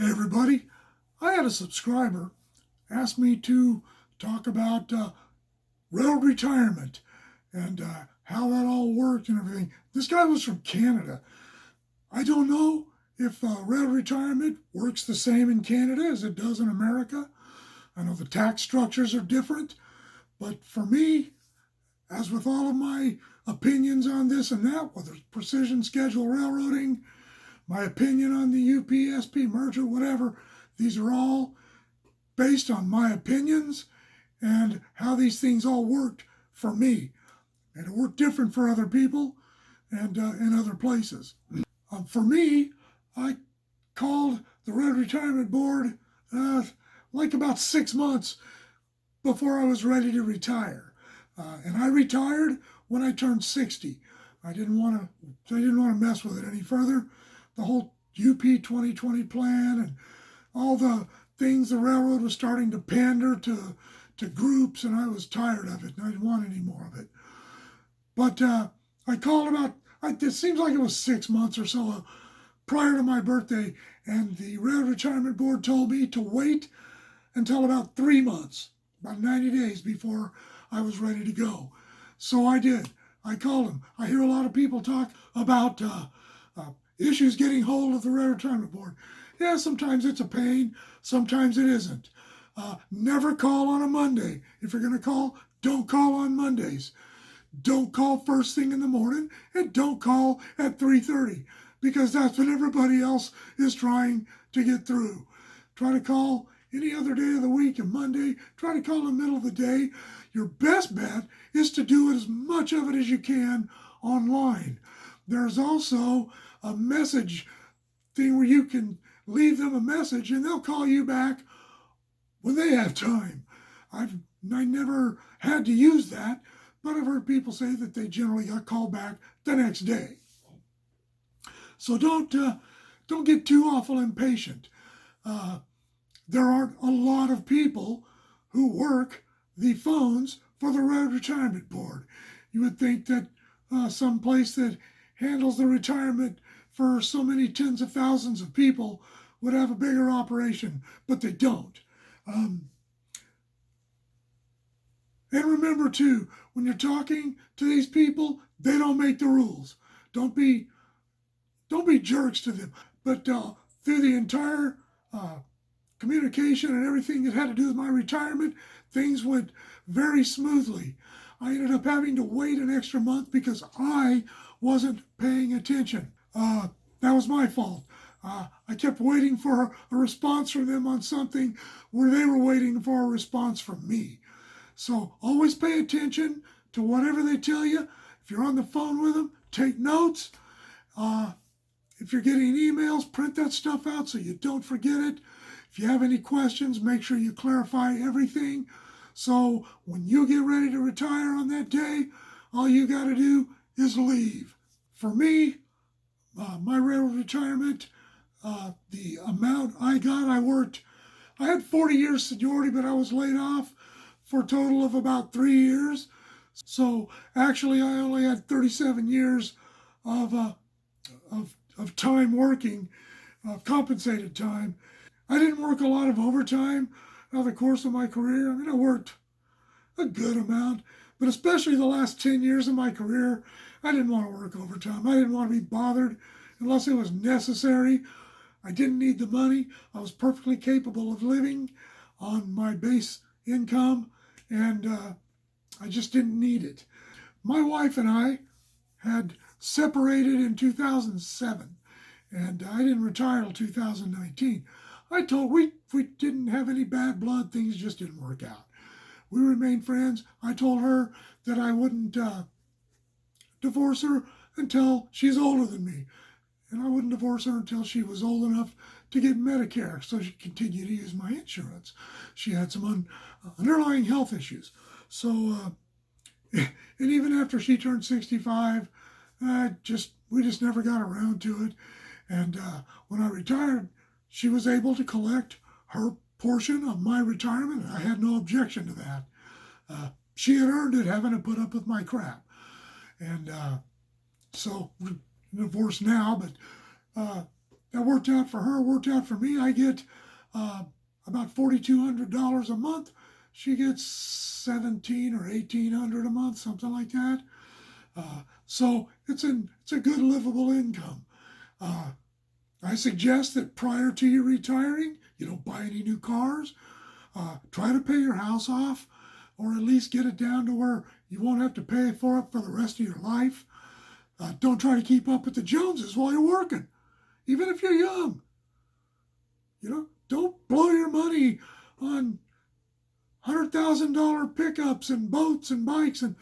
Hey everybody, I had a subscriber ask me to talk about railroad retirement and how that all worked and everything. This guy was from Canada. I don't know if railroad retirement works the same in Canada as it does in America. I know the tax structures are different, but for me, as with all of my opinions on this and that, whether it's precision schedule railroading, my opinion on the UP-SP merger, whatever, these are all based on my opinions and how these things all worked for me. And it worked different for other people and in other places. For me, I called the Red Retirement Board like about 6 months before I was ready to retire. And I retired when I turned 60. I didn't want to mess with it any further. The whole UP 2020 plan and all the things the railroad was starting to pander to groups, and I was tired of it, and I didn't want any more of it. But I called it seems like it was 6 months or so prior to my birthday, and the Railroad Retirement Board told me to wait until about 3 months, about 90 days before I was ready to go. So I did. I called them. I hear a lot of people talk about issues getting hold of the Railroad Retirement Board. Yeah, sometimes it's a pain, sometimes it isn't. Never call on a Monday. If you're going to call, don't call on Mondays. Don't call first thing in the morning, and don't call at 3:30 because that's when everybody else is trying to get through. Try to call any other day of the week, and Monday, try to call in the middle of the day. Your best bet is to do as much of it as you can online. There's also a message thing where you can leave them a message and they'll call you back when they have time. I never had to use that, but I've heard people say that they generally got called back the next day. So don't get too awful impatient. There aren't a lot of people who work the phones for the Railroad Retirement Board. You would think that some place that handles the retirement for so many tens of thousands of people would have a bigger operation, but they don't. And remember too, when you're talking to these people, they don't make the rules. Don't be jerks to them. But through the entire communication and everything that had to do with my retirement, things went very smoothly. I ended up having to wait an extra month because I wasn't paying attention. That was my fault. I kept waiting for a response from them on something where they were waiting for a response from me. So always pay attention to whatever they tell you. If you're on the phone with them, take notes. If you're getting emails, print that stuff out so you don't forget it. If you have any questions, make sure you clarify everything. So when you get ready to retire on that day, all you got to do is leave. For me, my railroad retirement, the amount I had 40 years seniority, but I was laid off for a total of about 3 years. So actually, I only had 37 years of time working, compensated time. I didn't work a lot of overtime over the course of my career. I mean, I worked a good amount, but especially the last 10 years of my career, I didn't want to work overtime. I didn't want to be bothered unless it was necessary. I didn't need the money. I was perfectly capable of living on my base income, and I just didn't need it. My wife and I had separated in 2007, and I didn't retire till 2019. We didn't have any bad blood. Things just didn't work out. We remained friends. I told her that I wouldn't divorce her until she's older than me. And I wouldn't divorce her until she was old enough to get Medicare so she could continue to use my insurance. She had some underlying health issues. So, and even after she turned 65, we just never got around to it. And when I retired, she was able to collect her portion of my retirement. I had no objection to that. She had earned it having to put up with my crap. And so we're divorced now, but that worked out for her, worked out for me. I get about $4,200 a month. She gets 17 or 1,800 a month, something like that. So it's a good livable income. I suggest that prior to you retiring, you don't buy any new cars. Try to pay your house off, or at least get it down to where you won't have to pay for it for the rest of your life. Don't try to keep up with the Joneses while you're working, even if you're young. Don't blow your money on $100,000 pickups and boats and bikes and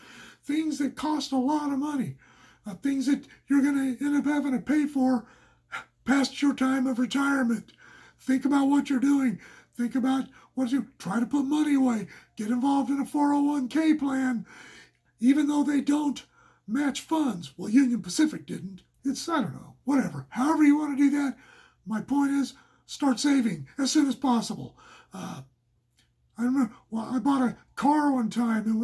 things that cost a lot of money. Things that you're going to end up having to pay for past your time of retirement. Think about what you're doing. Think about what you try to put money away. Get involved in a 401k plan, even though they don't match funds. Well, Union Pacific didn't. I don't know, whatever. However you want to do that, my point is start saving as soon as possible. I remember, I bought a car one time, and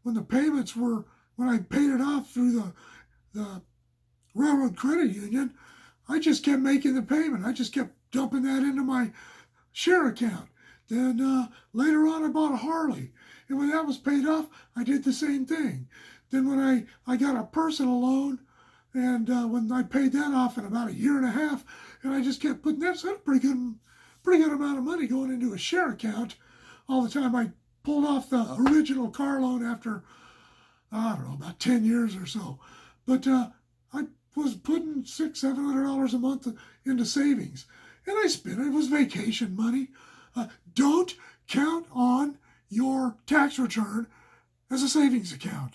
when the payments were, when I paid it off through the Railroad Credit Union, I just kept making the payment. I just kept dumping that into my share account. Then later on, I bought a Harley. And when that was paid off, I did the same thing. Then when I got a personal loan, and when I paid that off in about a year and a half, and I just kept putting that, so a pretty good amount of money going into a share account all the time. I pulled off the original car loan after, I don't know, about 10 years or so. But I was putting $600-700 a month into savings. And I spent it. It was vacation money. Don't count on your tax return as a savings account.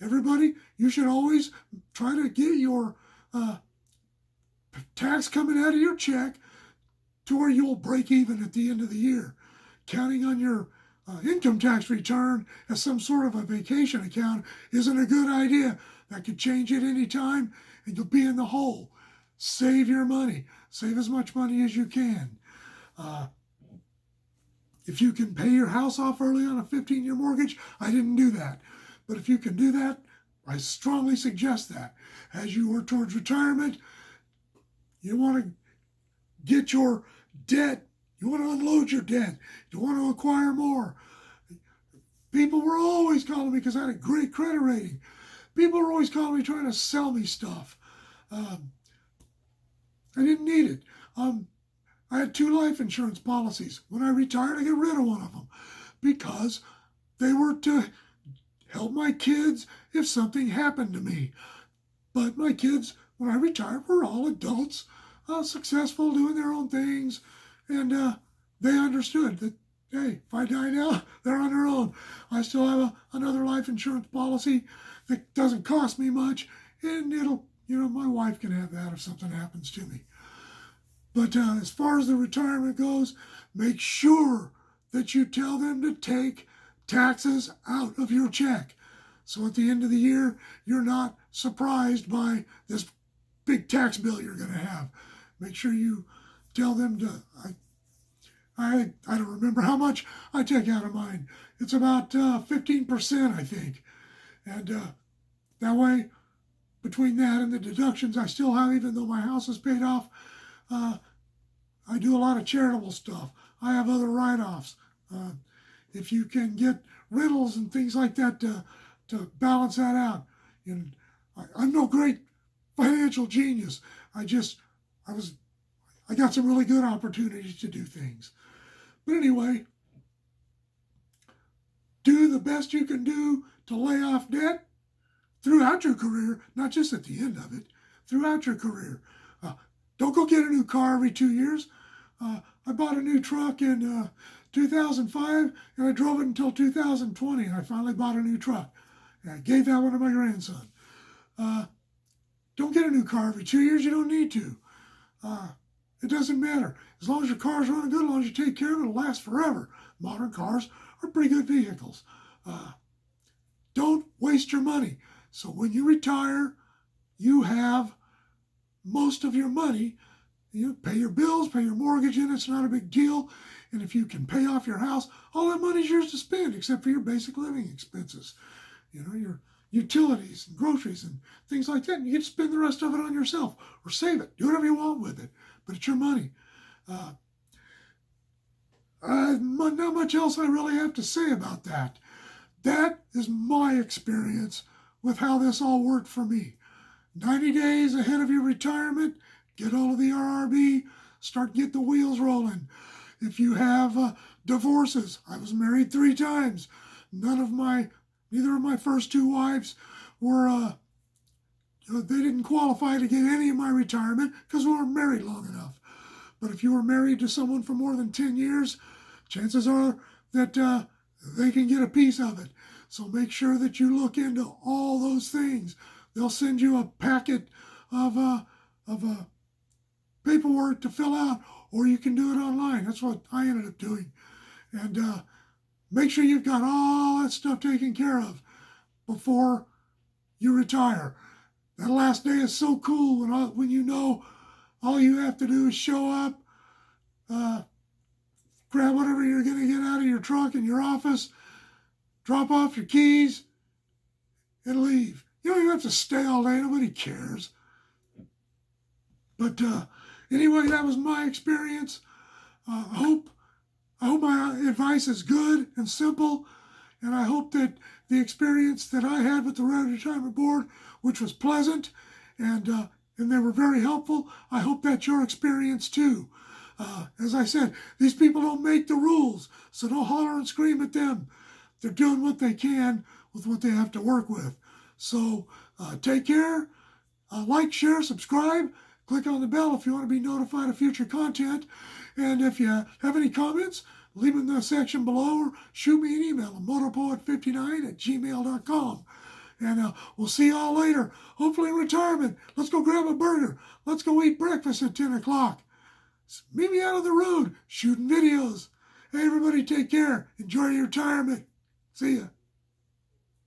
Everybody, you should always try to get your tax coming out of your check to where you'll break even at the end of the year. Counting on your income tax return as some sort of a vacation account isn't a good idea. That could change at any time, and you'll be in the hole. Save your money. Save as much money as you can. If you can pay your house off early on a 15-year mortgage, I didn't do that. But if you can do that, I strongly suggest that. As you work towards retirement, you want to get your debt, you want to unload your debt, you want to acquire more. People were always calling me because I had a great credit rating. People were always calling me trying to sell me stuff. I didn't need it. I had 2 life insurance policies. When I retired, I got rid of one of them because they were to help my kids if something happened to me. But my kids, when I retired, were all adults, successful, doing their own things, and they understood that, hey, if I die now, they're on their own. I still have another life insurance policy that doesn't cost me much, and it'll, my wife can have that if something happens to me. But as far as the retirement goes, make sure that you tell them to take taxes out of your check. So at the end of the year, you're not surprised by this big tax bill you're going to have. Make sure you tell them to, I don't remember how much I take out of mine. It's about 15%, I think. And that way, between that and the deductions I still have, even though my house is paid off, I do a lot of charitable stuff. I have other write-offs. If you can get rentals and things like that to balance that out. I'm no great financial genius. I got some really good opportunities to do things. But anyway, do the best you can do to lay off debt throughout your career, not just at the end of it, throughout your career. Don't go get a new car every 2 years. I bought a new truck in 2005, and I drove it until 2020, and I finally bought a new truck. And I gave that one to my grandson. Don't get a new car every 2 years. You don't need to. It doesn't matter. As long as your car's running good, as long as you take care of it, it'll last forever. Modern cars are pretty good vehicles. Don't waste your money. So when you retire, you have most of your money. You pay your bills, pay your mortgage in. It's not a big deal. And if you can pay off your house, all that money's yours to spend, except for your basic living expenses. Your utilities and groceries and things like that. And you can spend the rest of it on yourself or save it. Do whatever you want with it. but it's your money. Not much else I really have to say about that. That is my experience with how this all worked for me. 90 days ahead of your retirement, get all of the RRB, get the wheels rolling. If you have divorces, I was married 3 times. Neither of my first 2 wives were, they didn't qualify to get any of my retirement because we weren't married long enough. But if you were married to someone for more than 10 years, chances are that they can get a piece of it. So make sure that you look into all those things. They'll send you a packet of paperwork to fill out, or you can do it online. That's what I ended up doing. And make sure you've got all that stuff taken care of before you retire. That last day is so cool when you know all you have to do is show up, grab whatever you're going to get out of your truck in your office, drop off your keys, and leave. You don't even have to stay all day. Nobody cares. But anyway, that was my experience. I hope my advice is good and simple, and I hope that the experience that I had with the Railroad Retirement Board, which was pleasant, and they were very helpful, I hope that's your experience too. As I said, these people don't make the rules, so don't holler and scream at them. They're doing what they can with what they have to work with. So take care, like, share, subscribe, click on the bell if you want to be notified of future content. And if you have any comments, leave them in the section below or shoot me an email at motorpoet59@gmail.com. And we'll see y'all later, hopefully in retirement. Let's go grab a burger. Let's go eat breakfast at 10 o'clock. Meet me out on the road shooting videos. Hey, everybody, take care. Enjoy your retirement. See ya.